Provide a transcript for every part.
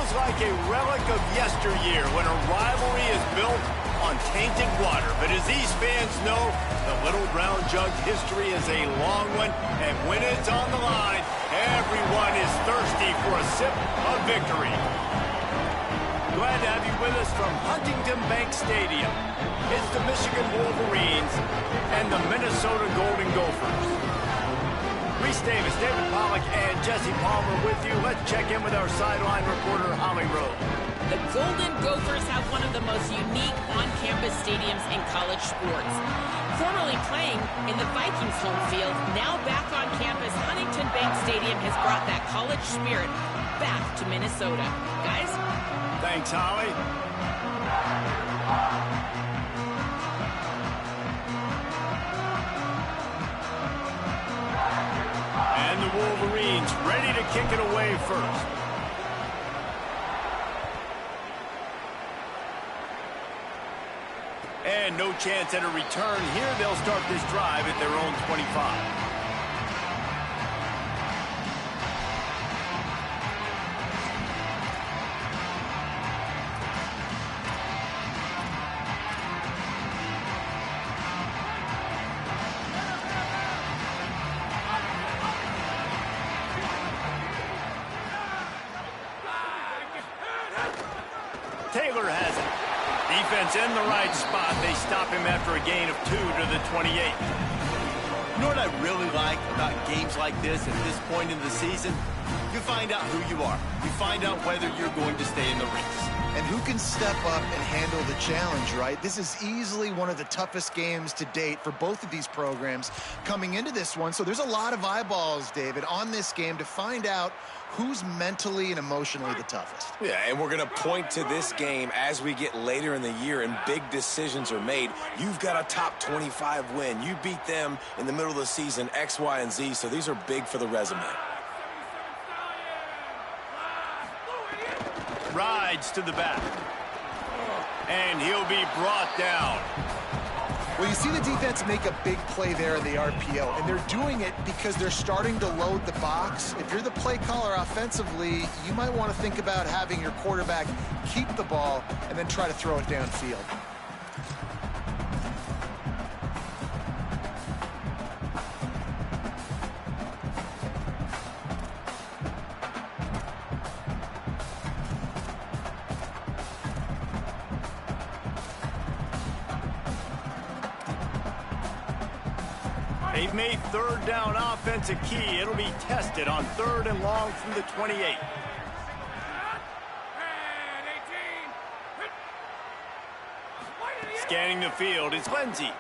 feels like a relic of yesteryear when a rivalry is built on tainted water. But as these fans know, the Little Brown Jug history is a long one, and when it's on the line, everyone is thirsty for a sip of victory. Glad to have you with us from Huntington Bank Stadium. It's the Michigan Wolverines and the Minnesota Golden Gophers. Reese Davis, David Pollack, and Jesse Palmer with you. Let's check in with our sideline reporter, Holly Rowe. The Golden Gophers have one of the most unique on-campus stadiums in college sports. Formerly playing in the Vikings home field, now back on campus, Huntington Bank Stadium has brought that college spirit back to Minnesota. Guys? Thanks, Holly. And the Wolverines ready to kick it away first. And no chance at a return here. They'll start this drive at their own 25. Taylor has it. Defense in the right spot. They stop him after a gain of 2 to the 28. You know what I really like about games like this at this point in the season? You find out who you are. You find out whether you're going to stay in the race. And who can step up and handle the challenge, right? This is easily one of the toughest games to date for both of these programs coming into this one. So there's a lot of eyeballs, David, on this game to find out who's mentally and emotionally the toughest. Yeah, and we're going to point to this game as we get later in the year and big decisions are made. You've got a top 25 win. You beat them in the middle of the season, X, Y, and Z, so these are big for the resume. Rides to the back. And he'll be brought down. Well, you see the defense make a big play there in the RPO, and they're doing it because they're starting to load the box. If you're the play caller offensively, you might want to think about having your quarterback keep the ball and then try to throw it downfield. They've made third down offense a key. It'll be tested on 3rd and long from the 28. Scanning the field is Lindsey.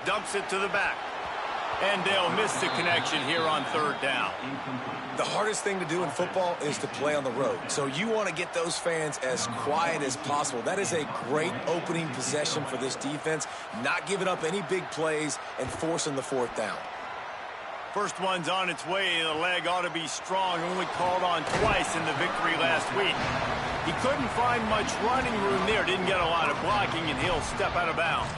Dumps it to the back. And they'll miss the connection here on 3rd down. The hardest thing to do in football is to play on the road. So you want to get those fans as quiet as possible. That is a great opening possession for this defense. Not giving up any big plays and forcing the 4th down. First one's on its way. The leg ought to be strong. Only called on twice in the victory last week. He couldn't find much running room there. Didn't get a lot of blocking, and he'll step out of bounds.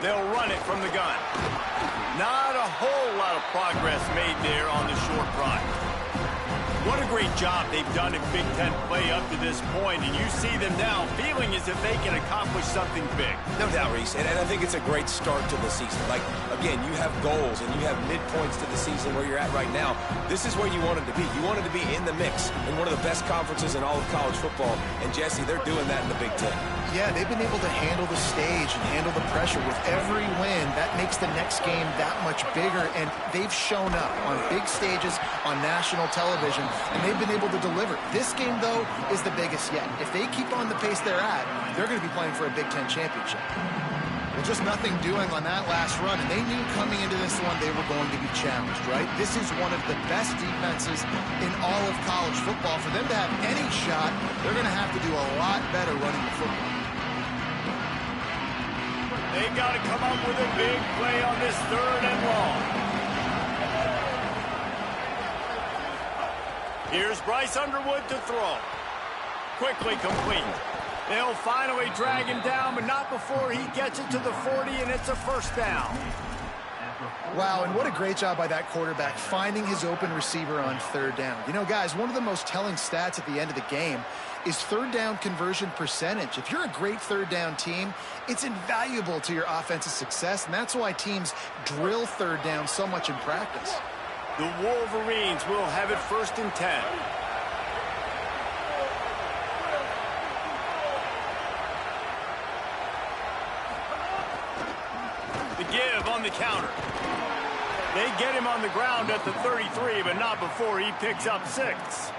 They'll run it from the gun. Not a whole lot of progress made there on the short run. What a great job they've done in Big Ten play up to this point, and you see them now feeling as if they can accomplish something big. No doubt, Reese, and I think it's a great start to the season. Like, again, you have goals and you have midpoints to the season where you're at right now. This is where you wanted to be. You wanted to be in the mix in one of the best conferences in all of college football, and Jesse, they're doing that in the Big Ten. Yeah, they've been able to handle the stage and handle the pressure. With every win, that makes the next game that much bigger, and they've shown up on big stages on national television, and they've been able to deliver. This game, though, is the biggest yet. If they keep on the pace they're at, they're going to be playing for a Big Ten championship. Well, just nothing doing on that last run, and they knew coming into this one they were going to be challenged, right? This is one of the best defenses in all of college football. For them to have any shot, they're going to have to do a lot better running the football. They got to come up with a big play on this 3rd and long. Here's Bryce Underwood to throw. Quickly complete. They'll finally drag him down, but not before he gets it to the 40, and it's a 1st down. Wow, and what a great job by that quarterback finding his open receiver on 3rd down. You know, guys, one of the most telling stats at the end of the game is 3rd down conversion percentage. If you're a great 3rd down team, it's invaluable to your offensive success, and that's why teams drill 3rd down so much in practice. The Wolverines will have it 1st and 10. The give on the counter. They get him on the ground at the 33, but not before he picks up 6.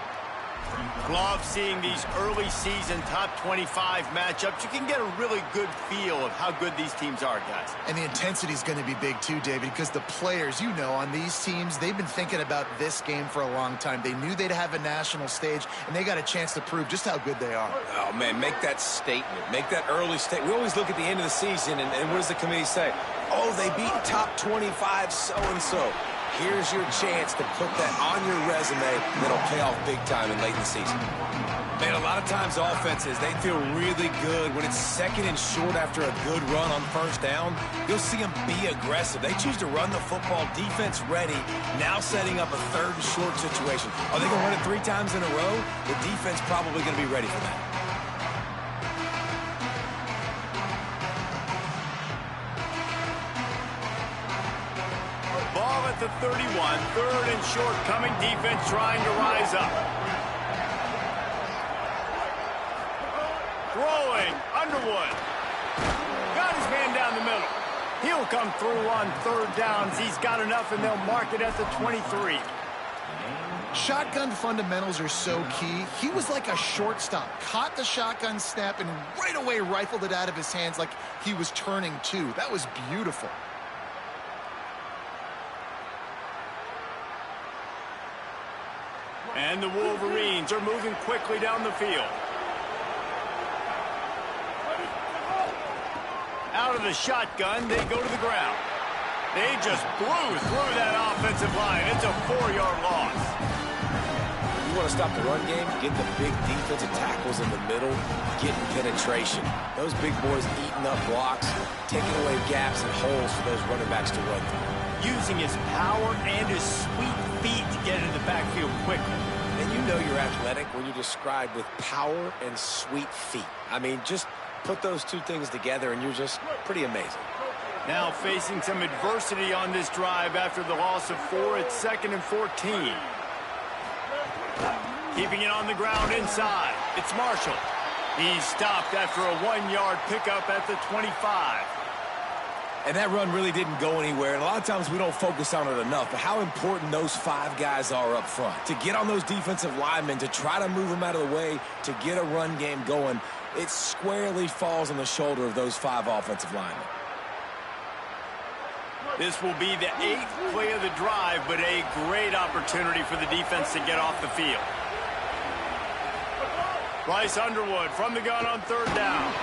Love seeing these early season top 25 matchups. You can get a really good feel of how good these teams are, guys. And the intensity is going to be big too, David, because the players, you know, on these teams, they've been thinking about this game for a long time. They knew they'd have a national stage, and they got a chance to prove just how good they are. Oh, man, make that statement. Make that early statement. We always look at the end of the season, and what does the committee say? Oh, they beat top 25 so-and-so. Here's your chance to put that on your resume that'll pay off big time and late in the season. Man, a lot of times offenses, they feel really good when it's 2nd and short after a good run on 1st down. You'll see them be aggressive. They choose to run the football, defense ready, now setting up a 3rd and short situation. Are they going to run it 3 times in a row? The defense probably going to be ready for that. Ball at the 31, 3rd and short coming, defense trying to rise up. Throwing, Underwood. Got his man down the middle. He'll come through on 3rd downs. He's got enough, and they'll mark it at the 23. Shotgun fundamentals are so key. He was like a shortstop, caught the shotgun snap, and right away rifled it out of his hands like he was turning 2. That was beautiful. And the Wolverines are moving quickly down the field. Out of the shotgun, they go to the ground. They just blew through that offensive line. It's a 4-yard loss. You want to stop the run game? Get the big defensive tackles in the middle, getting penetration. Those big boys eating up blocks, taking away gaps and holes for those running backs to run through. Using his power and his sweet feet to get into the backfield quickly. And you know you're athletic when you're described with power and sweet feet. I mean, just put those 2 things together and you're just pretty amazing. Now facing some adversity on this drive after the loss of 4. It's 2nd and 14. Keeping it on the ground inside. It's Marshall. He's stopped after a 1-yard pickup at the 25. And that run really didn't go anywhere. And a lot of times we don't focus on it enough. But how important those 5 guys are up front. To get on those defensive linemen, to try to move them out of the way, to get a run game going, it squarely falls on the shoulder of those 5 offensive linemen. This will be the 8th play of the drive, but a great opportunity for the defense to get off the field. Bryce Underwood from the gun on 3rd down.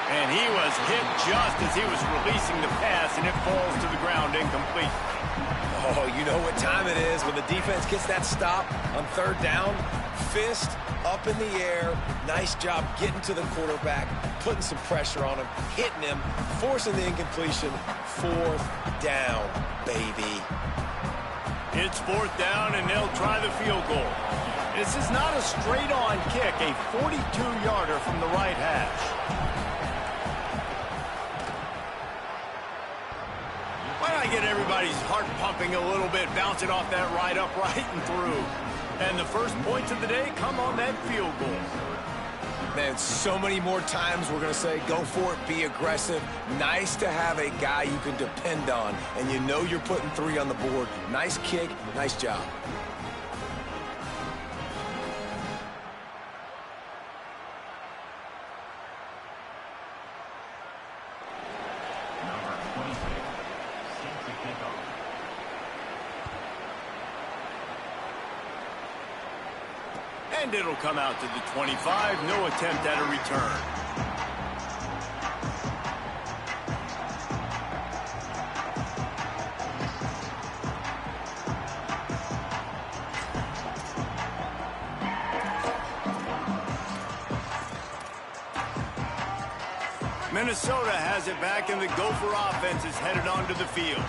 And he was hit just as he was releasing the pass, and it falls to the ground incomplete. Oh, you know what time it is when the defense gets that stop on 3rd down. Fist up in the air. Nice job getting to the quarterback, putting some pressure on him, hitting him, forcing the incompletion. 4th down, baby. It's 4th down, and they'll try the field goal. This is not a straight-on kick, a 42-yarder from the right hash. Why don't I get everybody's heart pumping a little bit, bouncing off that right upright and through. And the first points of the day come on that field goal. Man, so many more times we're going to say, go for it, be aggressive. Nice to have a guy you can depend on, and you know you're putting 3 on the board. Nice kick, nice job. And it'll come out to the 25. No attempt at a return. Minnesota has it back, and the Gopher offense is headed onto the field.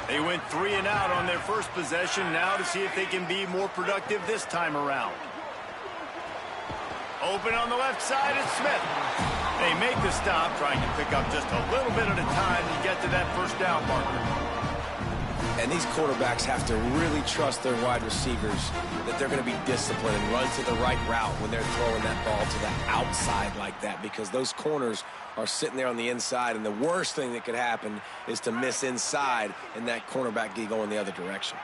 They went 3 and out on their first possession, now to see if they can be more productive this time around. Open on the left side is Smith. They make the stop, trying to pick up just a little bit at a time to get to that first down marker. And these quarterbacks have to really trust their wide receivers that they're going to be disciplined and run to the right route when they're throwing that ball to the outside like that, because those corners are sitting there on the inside, and the worst thing that could happen is to miss inside and that cornerback get going the other direction.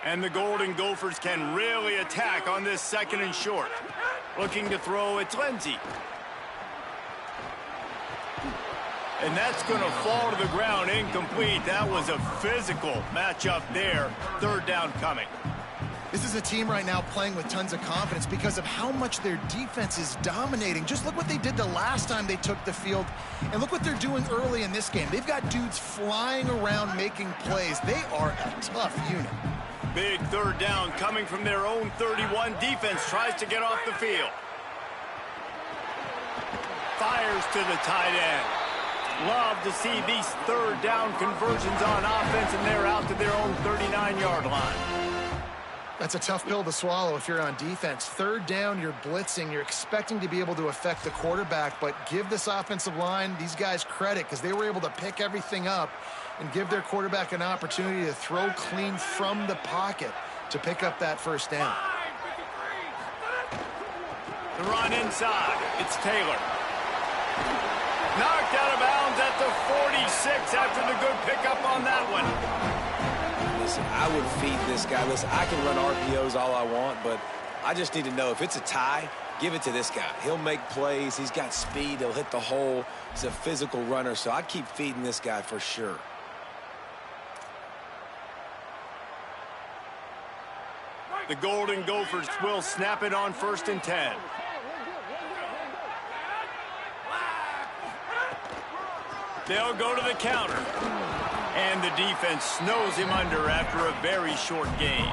And the Golden Gophers can really attack on this 2nd and short. Looking to throw, it's Lindsey. And that's going to fall to the ground incomplete. That was a physical matchup there. 3rd down coming. This is a team right now playing with tons of confidence because of how much their defense is dominating. Just look what they did the last time they took the field, and look what they're doing early in this game. They've got dudes flying around making plays. They are a tough unit. Big 3rd down coming from their own 31. Defense tries to get off the field. Fires to the tight end. Love to see these 3rd down conversions on offense, and they're out to their own 39-yard line. That's a tough pill to swallow if you're on defense. 3rd down, you're blitzing. You're expecting to be able to affect the quarterback, but give this offensive line, these guys, credit, because they were able to pick everything up and give their quarterback an opportunity to throw clean from the pocket to pick up that 1st down. The run inside. It's Taylor. Knocked out of bounds at the 46 after the good pickup on that one. Listen, I would feed this guy. Listen, I can run RPOs all I want, but I just need to know if it's a tie, give it to this guy. He'll make plays. He's got speed. He'll hit the hole. He's a physical runner, so I'd keep feeding this guy for sure. The Golden Gophers will snap it on 1st and 10. They'll go to the counter. And the defense snows him under after a very short gain.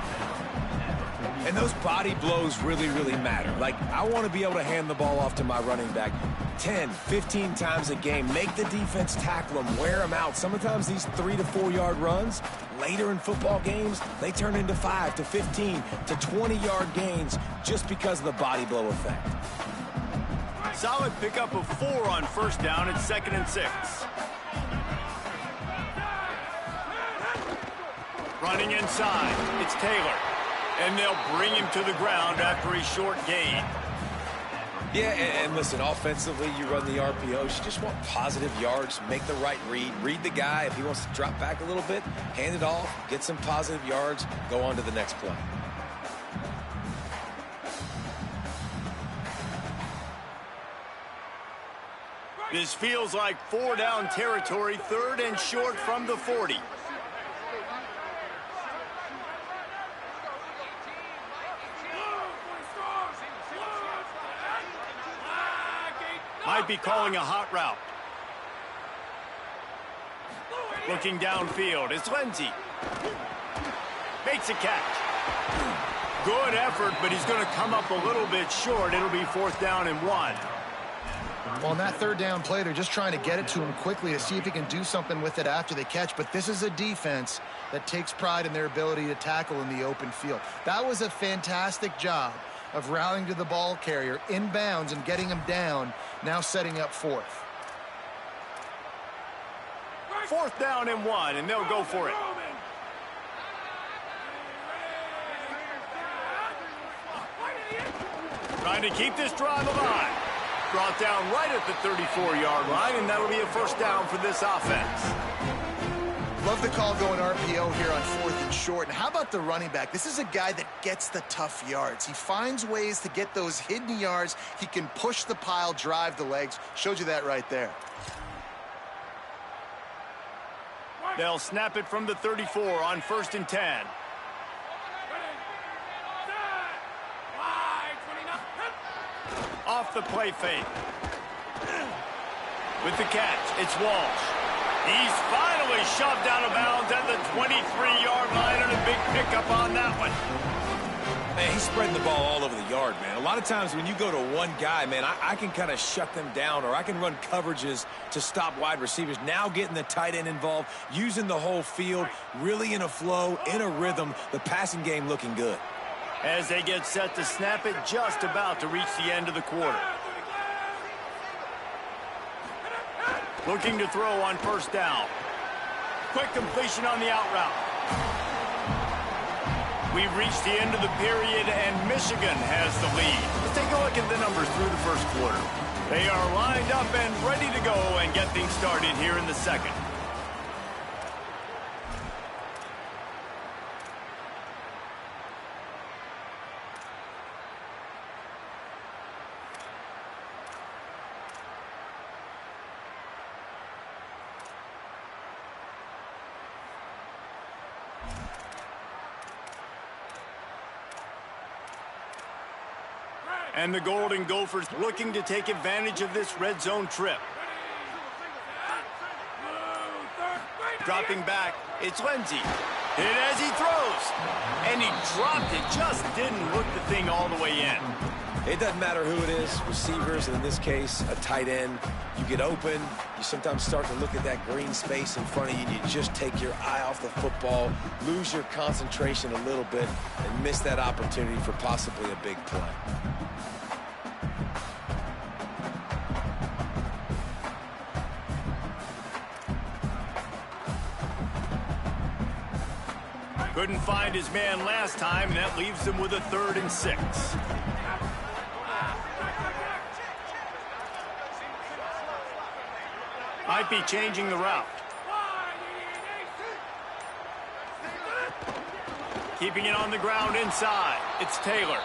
And those body blows really, really matter. Like, I want to be able to hand the ball off to my running back 10, 15 times a game. Make the defense tackle him, wear him out. Sometimes these 3 to 4 yard runs, later in football games, they turn into 5 to 15 to 20-yard gains just because of the body blow effect. Solid pickup of 4 on 1st down. It's 2nd and 6. Running inside, it's Taylor. And they'll bring him to the ground after a short gain. Yeah, and listen, offensively, you run the RPOs. You just want positive yards, make the right read the guy. If he wants to drop back a little bit, hand it off, get some positive yards, go on to the next play. This feels like 4 down territory, 3rd and short from the 40. Might be calling a hot route. Looking downfield, it's Lindsey. Makes a catch. Good effort, but he's going to come up a little bit short. It'll be 4th down and 1. Well, on that 3rd down play, they're just trying to get it to him quickly to see if he can do something with it after they catch. But this is a defense that takes pride in their ability to tackle in the open field. That was a fantastic job of rallying to the ball carrier inbounds and getting him down, now setting up 4th. 4th down and 1, and they'll go for it. Trying to keep this drive alive. Brought down right at the 34-yard line, and that'll be a 1st down for this offense. Love the call going RPO here on 4th and short. And how about the running back? This is a guy that gets the tough yards. He finds ways to get those hidden yards. He can push the pile, drive the legs. Showed you that right there. They'll snap it from the 34 on 1st and 10. Off the play fake. With the catch, it's Walsh. He's finally shoved out of bounds at the 23-yard line, and a big pickup on that one. Man, he's spreading the ball all over the yard, man. A lot of times when you go to one guy, man, I can kind of shut them down, or I can run coverages to stop wide receivers. Now getting the tight end involved, using the whole field, really in a flow, in a rhythm, the passing game looking good. As they get set to snap it, just about to reach the end of the quarter. Looking to throw on first down. Quick completion on the out route. We've reached the end of the period, and Michigan has the lead. Let's take a look at the numbers through the first quarter. They are lined up and ready to go and get things started here in the second. And the Golden Gophers looking to take advantage of this red zone trip. Dropping back, it's Lindsey. Hit as he throws. And he dropped it, just didn't look the thing all the way in. It doesn't matter who it is, receivers, and in this case, a tight end. You get open, you sometimes start to look at that green space in front of you, and you just take your eye off the football, lose your concentration a little bit, and miss that opportunity for possibly a big play. Couldn't find his man last time, and that leaves him with a 3rd and 6. Might be changing the route. Keeping it on the ground inside. It's Taylor.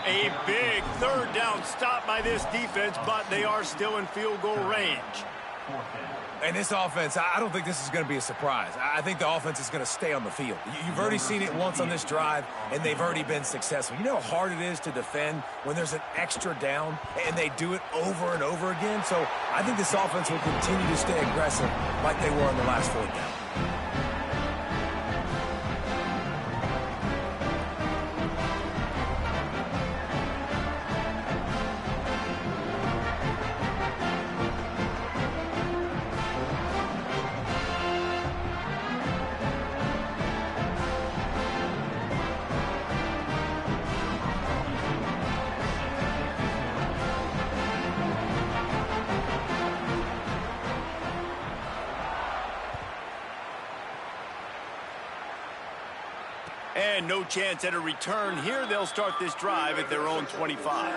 A big 3rd down stop by this defense, but they are still in field goal range. And this offense, I don't think this is going to be a surprise. I think the offense is going to stay on the field. You've already seen it once on this drive, and they've already been successful. You know how hard it is to defend when there's an extra down, and they do it over and over again? So I think this offense will continue to stay aggressive like they were on the last 4th down. And no chance at a return here. They'll start this drive at their own 25.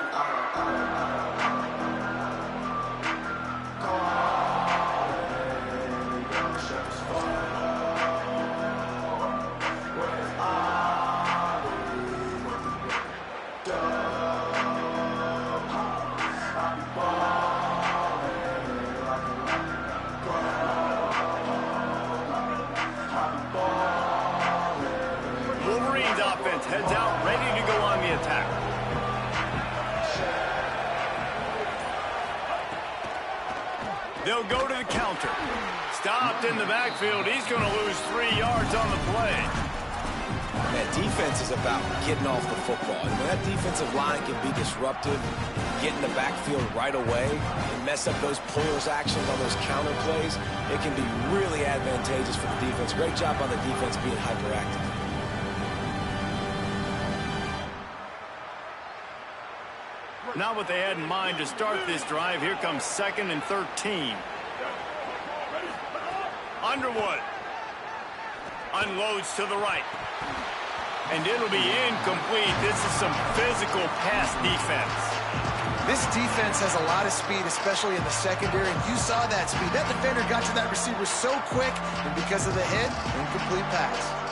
Heads out, ready to go on the attack. They'll go to the counter. Stopped in the backfield. He's going to lose 3 yards on the play. That defense is about getting off the football. And when that defensive line can be disruptive, get in the backfield right away, and mess up those pullers actions on those counter plays, it can be really advantageous for the defense. Great job on the defense being hyperactive. Not what they had in mind to start this drive. Here comes 2nd and 13. Underwood unloads to the right. And it'll be incomplete. This is some physical pass defense. This defense has a lot of speed, especially in the secondary, and you saw that speed. That defender got to that receiver so quick, and because of the hit, incomplete pass.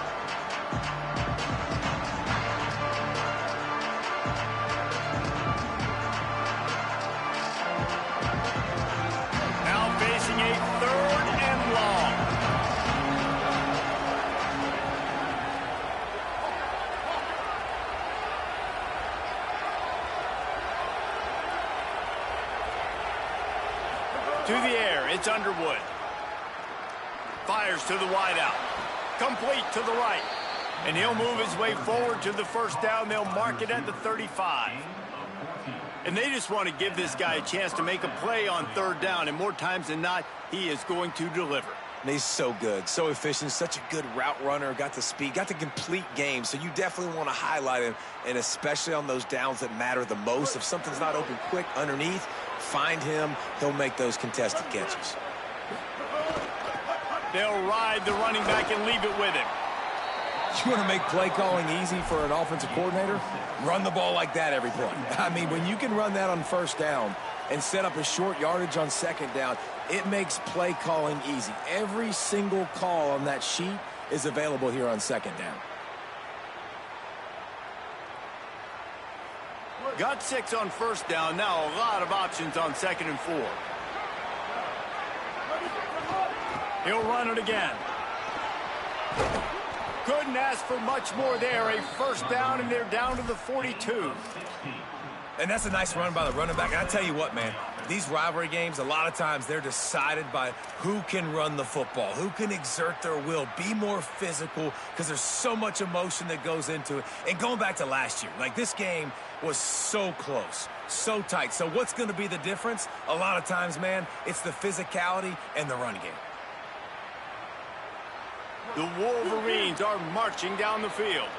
To the air, it's Underwood. Fires to the wideout. Complete to the right. And he'll move his way forward to the first down. They'll mark it at the 35. And they just want to give this guy a chance to make a play on third down. And more times than not, he is going to deliver. And he's so good, so efficient, such a good route runner, got the speed, got the complete game. So you definitely want to highlight him, and especially on those downs that matter the most. If something's not open quick underneath, find him. He'll make those contested catches. They'll ride the running back and leave it with him. You want to make play calling easy for an offensive coordinator? Run the ball like that every play. I mean, when you can run that on first down and set up a short yardage on second down, it makes play calling easy. Every single call on that sheet is available here on second down. Got 6 on first down. Now a lot of options on 2nd and 4. He'll run it again. Couldn't ask for much more there. A first down, and they're down to the 42. And that's a nice run by the running back. And I tell you what, man, these rivalry games, a lot of times they're decided by who can run the football, who can exert their will, be more physical, because there's so much emotion that goes into it. And going back to last year, like this game was so close, so tight. So what's going to be the difference? A lot of times, man, it's the physicality and the run game. The Wolverines are marching down the field.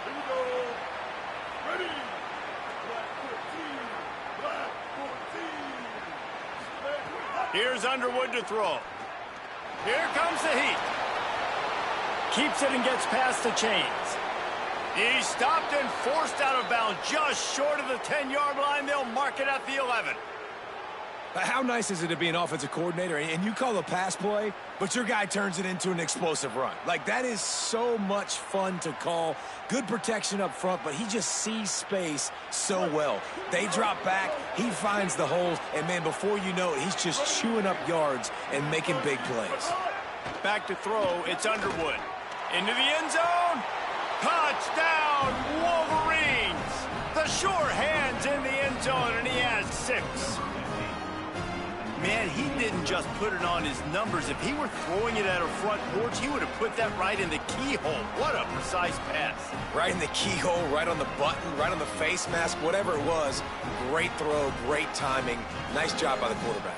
Here we go. Ready. Black 14. Here's Underwood to throw. Here comes the heat. Keeps it and gets past the chains. He's stopped and forced out of bounds just short of the 10-yard line. They'll mark it at the 11. How nice is it to be an offensive coordinator and you call a pass play, but your guy turns it into an explosive run? Like, that is so much fun to call. Good protection up front, but he just sees space so well. They drop back, he finds the holes, and, man, before you know it, he's just chewing up yards and making big plays. Back to throw, it's Underwood. Into the end zone. Touchdown, Wolverines! The sure hands in the end zone, and he has 6. Man, he didn't just put it on his numbers. If he were throwing it at a front porch, he would have put that right in the keyhole. What a precise pass. Right in the keyhole, right on the button, right on the face mask, whatever it was. Great throw, great timing. Nice job by the quarterback.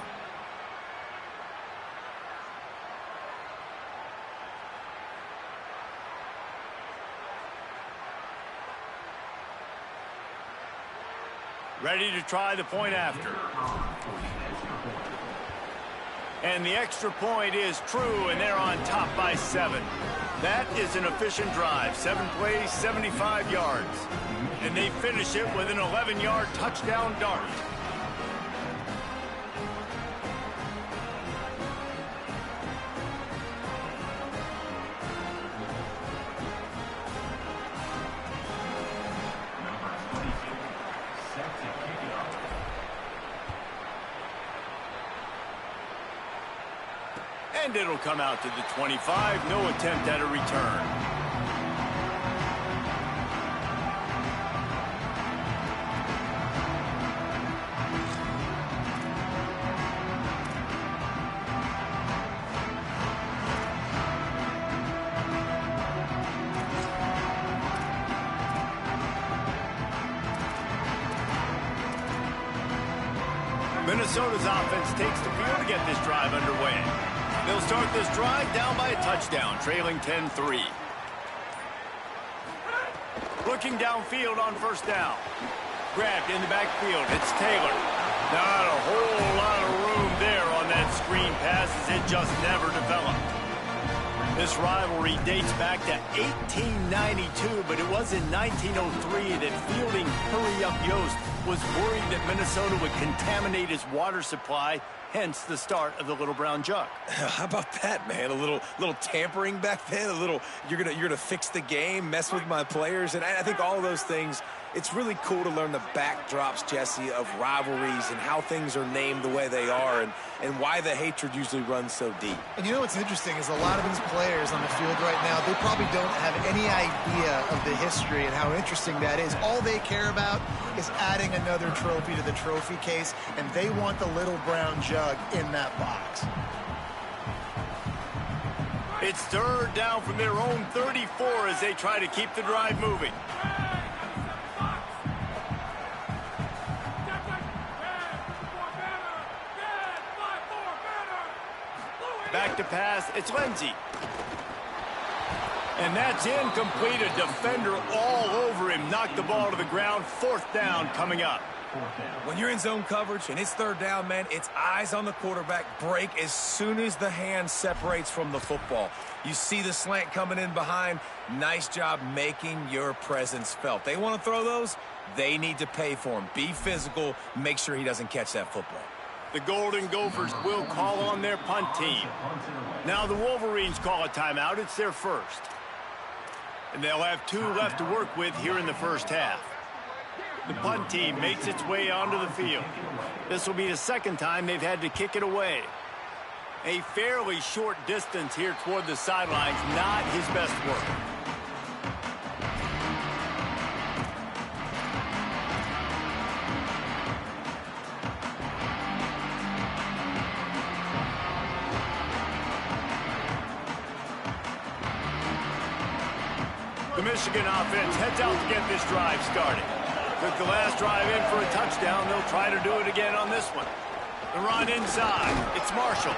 Ready to try the point after. And the extra point is true, and they're on top by 7. That is an efficient drive. 7 plays, 75 yards. And they finish it with an 11-yard touchdown dart. And it'll come out to the 25. No attempt at a return. Minnesota's offense takes the field to get this drive underway. They'll start this drive down by a touchdown, trailing 10-3. Looking downfield on first down. Grabbed in the backfield. It's Taylor. Not a whole lot of room there on that screen pass as it just never developed. This rivalry dates back to 1892, but it was in 1903 that fielding Hurry-Up Yost was worried that Minnesota would contaminate his water supply, hence the start of the Little Brown Jug. How about that, man? A little tampering back then, you're gonna fix the game, mess with my players, and I think all of those things. It's really cool to learn the backdrops, Jesse, of rivalries and how things are named the way they are and why the hatred usually runs so deep. And you know what's interesting is a lot of these players on the field right now, they probably don't have any idea of the history and how interesting that is. All they care about is adding another trophy to the trophy case, and they want the Little Brown Jug in that box. It's third down from their own 34 as they try to keep the drive moving. Back to pass, it's Lindsey. And that's incomplete. A defender all over him. Knocked the ball to the ground. Fourth down coming up. When you're in zone coverage and it's third down, man, it's eyes on the quarterback. Break as soon as the hand separates from the football. You see the slant coming in behind. Nice job making your presence felt. They want to throw those. They need to pay for them. Be physical. Make sure he doesn't catch that football. The Golden Gophers will call on their punt team. Now the Wolverines call a timeout. It's their first. And they'll have 2 left to work with here in the first half. The punt team makes its way onto the field. This will be the second time they've had to kick it away. A fairly short distance here toward the sidelines, not his best work. The Michigan offense heads out to get this drive started. Took the last drive in for a touchdown. They'll try to do it again on this one. The run inside. It's Marshall.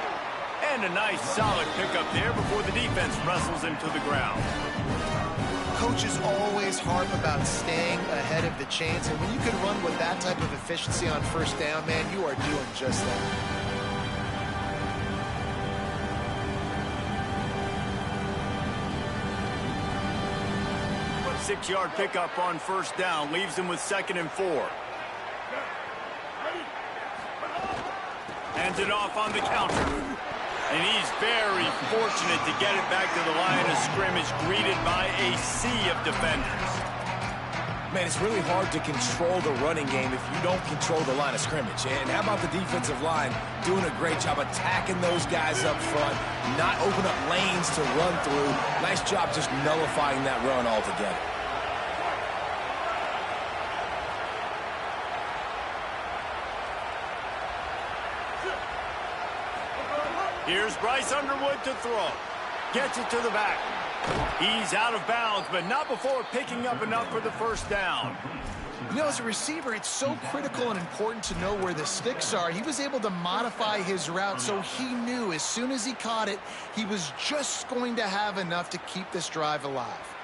And a nice solid pickup there before the defense wrestles him to the ground. Coaches always harp about staying ahead of the chains, and when you can run with that type of efficiency on first down, man, you are doing just that. 6-yard pickup on first down leaves them with 2nd and 4. Hands it off on the counter. And he's very fortunate to get it back to the line of scrimmage, greeted by a sea of defenders. Man, it's really hard to control the running game if you don't control the line of scrimmage. And how about the defensive line doing a great job attacking those guys up front, not open up lanes to run through. Nice job just nullifying that run altogether. Here's Bryce Underwood to throw. Gets it to the back. He's out of bounds, but not before picking up enough for the first down. You know, as a receiver, it's so critical and important to know where the sticks are. He was able to modify his route, so he knew as soon as he caught it, he was just going to have enough to keep this drive alive.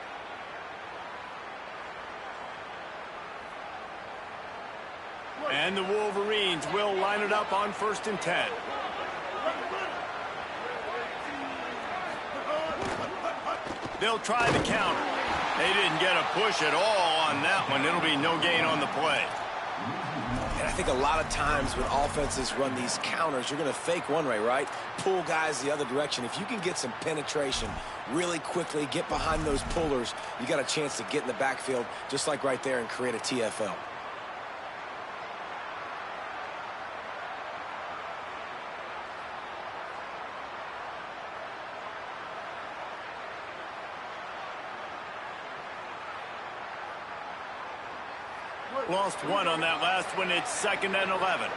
And the Wolverines will line it up on 1st and 10. They'll try the counter. They didn't get a push at all on that one. It'll be no gain on the play. And I think a lot of times when offenses run these counters, you're going to fake one way, right? Pull guys the other direction. If you can get some penetration really quickly, get behind those pullers, you got a chance to get in the backfield just like right there and create a TFL. Lost one on that last one. It's 2nd and 11.